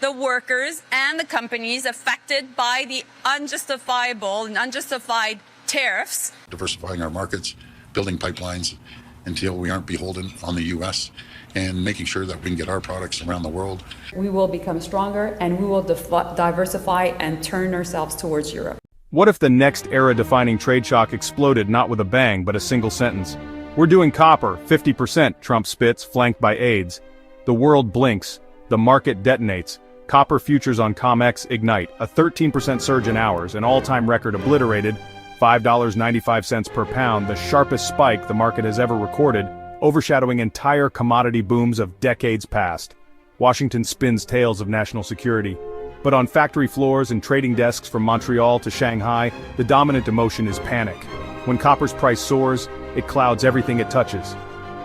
the workers and the companies affected by the unjustifiable and unjustified tariffs. Diversifying our markets, building pipelines until we aren't beholden on the U.S., and making sure that we can get our products around the world. We will become stronger, and we will diversify and turn ourselves towards Europe. What if the next era-defining trade shock exploded not with a bang but a single sentence? We're doing copper, 50%, Trump spits, flanked by aides. The world blinks. The market detonates. Copper futures on COMEX ignite, a 13% surge in hours, an all-time record obliterated, $5.95 per pound, the sharpest spike the market has ever recorded, overshadowing entire commodity booms of decades past. Washington spins tales of national security. But on factory floors and trading desks from Montreal to Shanghai, the dominant emotion is panic. When copper's price soars, it clouds everything it touches.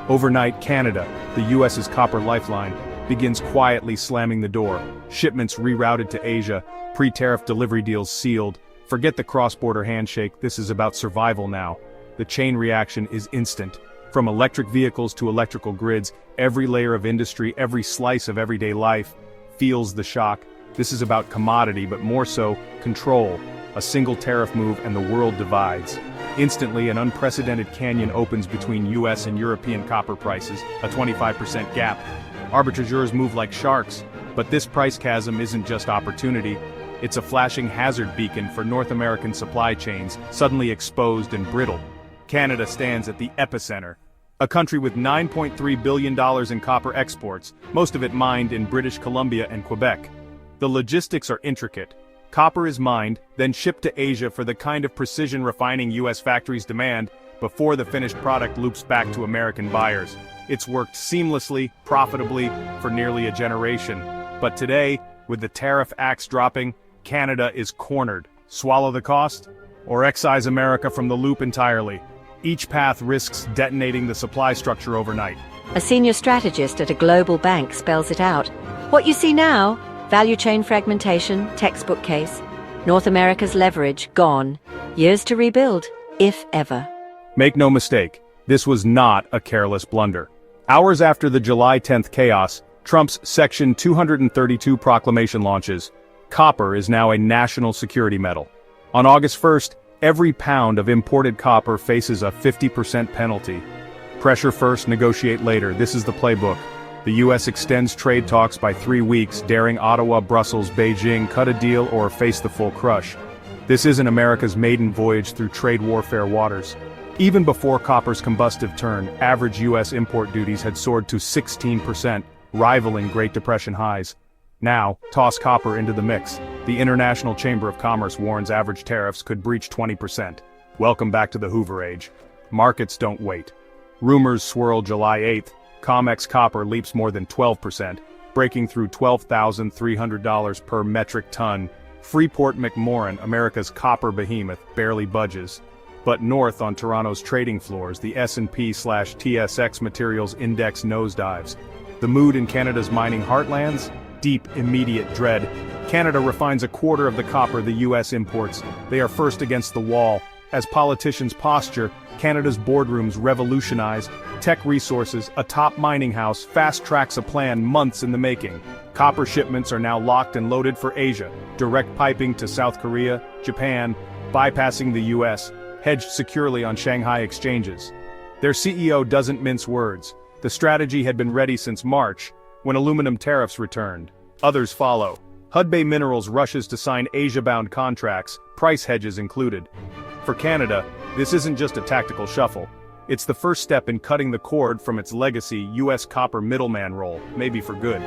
Overnight, Canada, the US's copper lifeline, begins quietly slamming the door. Shipments rerouted to Asia, pre-tariff delivery deals sealed. Forget the cross-border handshake, this is about survival now. The chain reaction is instant. From electric vehicles to electrical grids, every layer of industry, every slice of everyday life feels the shock. This is about commodity, but more so, control. A single tariff move and the world divides. Instantly, an unprecedented canyon opens between US and European copper prices, a 25% gap. Arbitrageurs move like sharks, but this price chasm isn't just opportunity. It's a flashing hazard beacon for North American supply chains, suddenly exposed and brittle. Canada stands at the epicenter. A country with $9.3 billion in copper exports, most of it mined in British Columbia and Quebec. The logistics are intricate. Copper is mined, then shipped to Asia for the kind of precision refining US factories demand, before the finished product loops back to American buyers. It's worked seamlessly, profitably, for nearly a generation. But today, with the tariff axe dropping, Canada is cornered. Swallow the cost? Or excise America from the loop entirely? Each path risks detonating the supply structure overnight. A senior strategist at a global bank spells it out. What you see now, value chain fragmentation, textbook case. North America's leverage gone. Years to rebuild, if ever. Make no mistake, this was not a careless blunder. Hours after the July 10th chaos, Trump's Section 232 proclamation launches. Copper is now a national security metal. On August 1st, every pound of imported copper faces a 50% penalty. Pressure first, negotiate later. This is the playbook. The U.S. extends trade talks by 3 weeks, daring Ottawa, Brussels, Beijing, cut a deal or face the full crush. This isn't America's maiden voyage through trade warfare waters. Even before copper's combustive turn, average U.S. import duties had soared to 16%, rivaling Great Depression highs. Now, toss copper into the mix. The International Chamber of Commerce warns average tariffs could breach 20%. Welcome back to the Hoover Age. Markets don't wait. Rumors swirl July 8th. COMEX copper leaps more than 12%, breaking through $12,300 per metric ton. Freeport-McMoRan, America's copper behemoth, barely budges. But north on Toronto's trading floors, the S&P/TSX Materials Index nosedives. The mood in Canada's mining heartlands? Deep, immediate dread. Canada refines a quarter of the copper the U.S. imports. They are first against the wall. As politicians posture, Canada's boardrooms revolutionize. Teck Resources, a top mining house, fast-tracks a plan months in the making. Copper shipments are now locked and loaded for Asia. Direct piping to South Korea, Japan, bypassing the U.S., hedged securely on Shanghai exchanges. Their CEO doesn't mince words. The strategy had been ready since March, when aluminum tariffs returned. Others follow. Hudbay Minerals rushes to sign Asia-bound contracts, price hedges included. For Canada, this isn't just a tactical shuffle. It's the first step in cutting the cord from its legacy U.S. copper middleman role, maybe for good.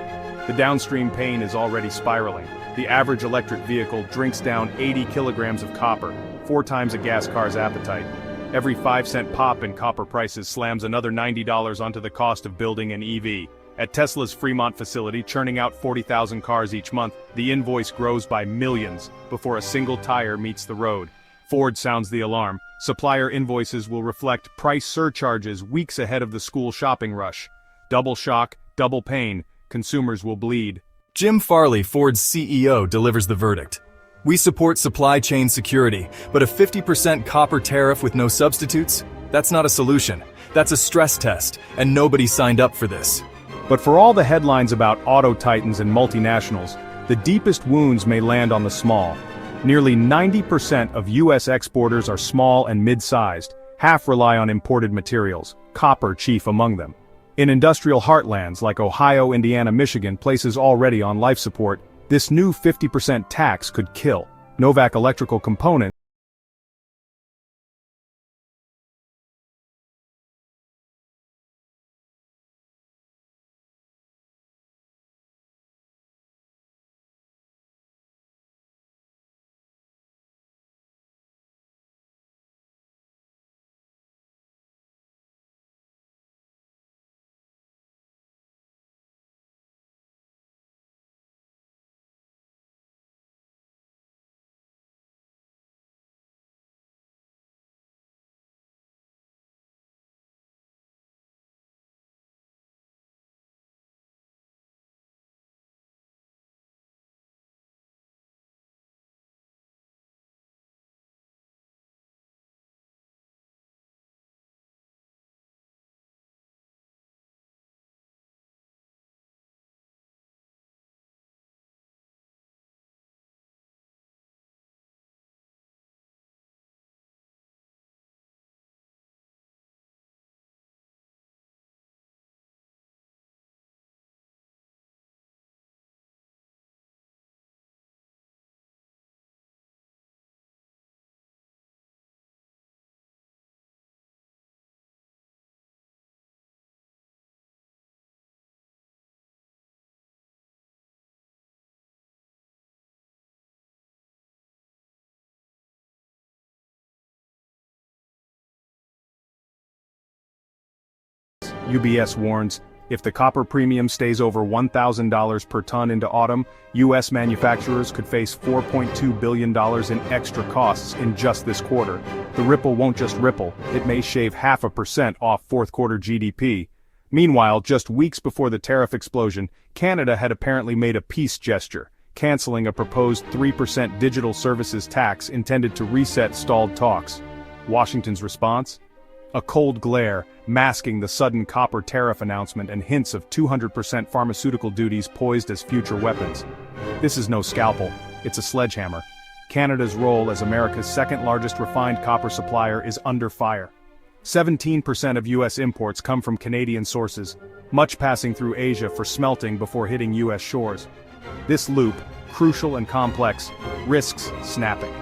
The downstream pain is already spiraling. The average electric vehicle drinks down 80 kilograms of copper, 4 times a gas car's appetite. Every 5-cent pop in copper prices slams another $90 onto the cost of building an EV. At Tesla's Fremont facility, churning out 40,000 cars each month, the invoice grows by millions before a single tire meets the road. Ford sounds the alarm. Supplier invoices will reflect price surcharges weeks ahead of the school shopping rush. Double shock, double pain. Consumers will bleed. Jim Farley, Ford's CEO, delivers the verdict. We support supply chain security, but a 50% copper tariff with no substitutes? That's not a solution. That's a stress test, and nobody signed up for this. But for all the headlines about auto titans and multinationals, the deepest wounds may land on the small. Nearly 90% of U.S. exporters are small and mid-sized, half rely on imported materials, copper chief among them. In industrial heartlands like Ohio, Indiana, Michigan, places already on life support, this new 50% tax could kill. Novak Electrical Components UBS warns, if the copper premium stays over $1,000 per ton into autumn, U.S. manufacturers could face $4.2 billion in extra costs in just this quarter. The ripple won't just ripple, it may shave 0.5% off fourth quarter GDP. Meanwhile, just weeks before the tariff explosion, Canada had apparently made a peace gesture, canceling a proposed 3% digital services tax intended to reset stalled talks. Washington's response? A cold glare, masking the sudden copper tariff announcement and hints of 200% pharmaceutical duties poised as future weapons. This is no scalpel, it's a sledgehammer. Canada's role as America's second-largest refined copper supplier is under fire. 17% of U.S. imports come from Canadian sources, much passing through Asia for smelting before hitting U.S. shores. This loop, crucial and complex, risks snapping.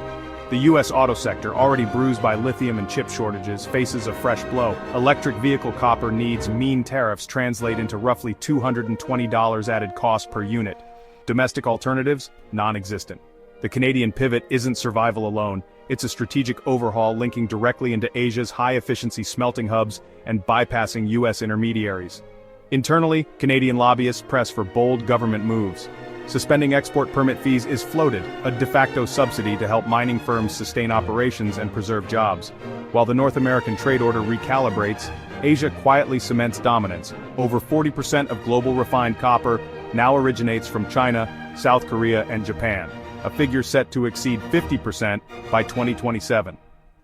The U.S. auto sector, already bruised by lithium and chip shortages, faces a fresh blow. Electric vehicle copper needs mean tariffs translate into roughly $220 added cost per unit. Domestic alternatives? Non-existent. The Canadian pivot isn't survival alone, it's a strategic overhaul linking directly into Asia's high-efficiency smelting hubs and bypassing U.S. intermediaries. Internally, Canadian lobbyists press for bold government moves. Suspending export permit fees is floated, a de facto subsidy to help mining firms sustain operations and preserve jobs. While the North American trade order recalibrates, Asia quietly cements dominance. Over 40% of global refined copper now originates from China, South Korea, and Japan, a figure set to exceed 50% by 2027.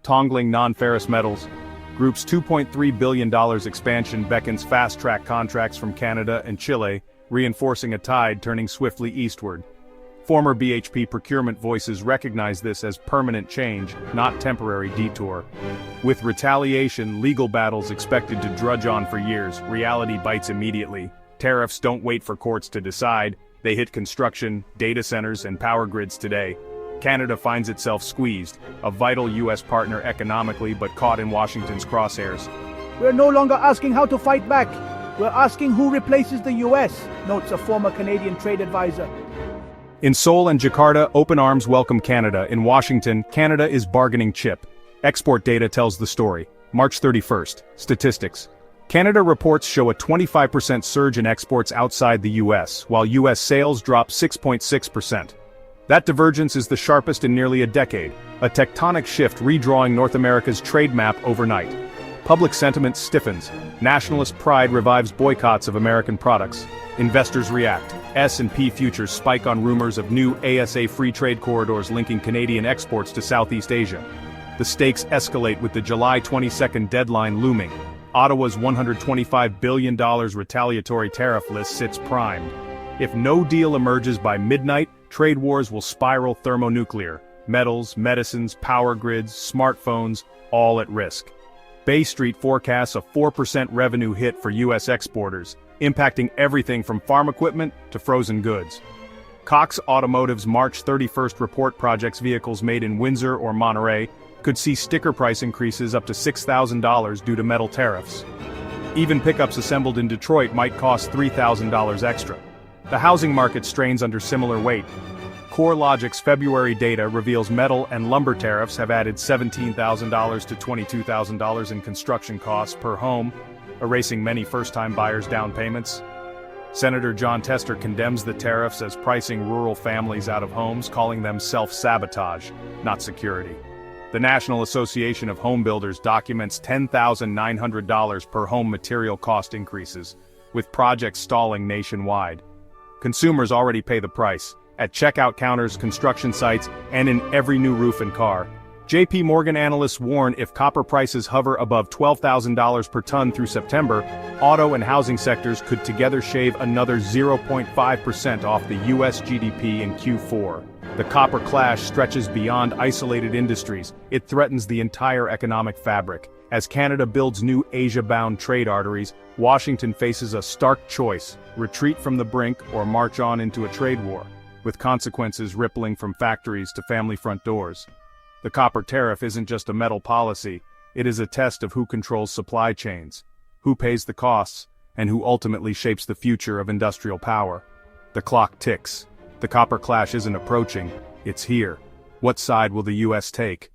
Tongling non-ferrous metals. Group's $2.3 billion expansion beckons fast-track contracts from Canada and Chile, reinforcing a tide turning swiftly eastward. Former BHP procurement voices recognize this as permanent change, not temporary detour. With retaliation, legal battles expected to drudge on for years, reality bites immediately. Tariffs don't wait for courts to decide, they hit construction, data centers, and power grids today. Canada finds itself squeezed, a vital U.S. partner economically but caught in Washington's crosshairs. We're no longer asking how to fight back. We're asking who replaces the U.S., notes a former Canadian trade advisor. In Seoul and Jakarta, open arms welcome Canada. In Washington, Canada is bargaining chip. Export data tells the story. March 31st. Statistics. Canada reports show a 25% surge in exports outside the U.S., while U.S. sales drop 6.6%. That divergence is the sharpest in nearly a decade, a tectonic shift redrawing North America's trade map overnight. Public sentiment stiffens. Nationalist pride revives boycotts of American products. Investors react. S&P futures spike on rumors of new ASA free trade corridors linking Canadian exports to Southeast Asia. The stakes escalate with the July 22nd deadline looming. Ottawa's $125 billion retaliatory tariff list sits primed. If no deal emerges by midnight, trade wars will spiral thermonuclear. Metals, medicines, power grids, smartphones, all at risk. Bay Street forecasts a 4% revenue hit for U.S. exporters, impacting everything from farm equipment to frozen goods. Cox Automotive's March 31st report projects vehicles made in Windsor or Monterey could see sticker price increases up to $6,000 due to metal tariffs. Even pickups assembled in Detroit might cost $3,000 extra. The housing market strains under similar weight. CoreLogic's February data reveals metal and lumber tariffs have added $17,000 to $22,000 in construction costs per home, erasing many first-time buyers' down payments. Senator John Tester condemns the tariffs as pricing rural families out of homes, calling them self-sabotage, not security. The National Association of Home Builders documents $10,900 per home material cost increases, with projects stalling nationwide. Consumers already pay the price, at checkout counters, construction sites, and in every new roof and car. J.P. Morgan analysts warn if copper prices hover above $12,000 per ton through September, auto and housing sectors could together shave another 0.5% off the U.S. GDP in Q4. The copper clash stretches beyond isolated industries. It threatens the entire economic fabric. As Canada builds new Asia-bound trade arteries, Washington faces a stark choice: retreat from the brink or march on into a trade war, with consequences rippling from factories to family front doors. The copper tariff isn't just a metal policy, it is a test of who controls supply chains, who pays the costs, and who ultimately shapes the future of industrial power. The clock ticks. The copper clash isn't approaching, it's here. What side will the U.S. take?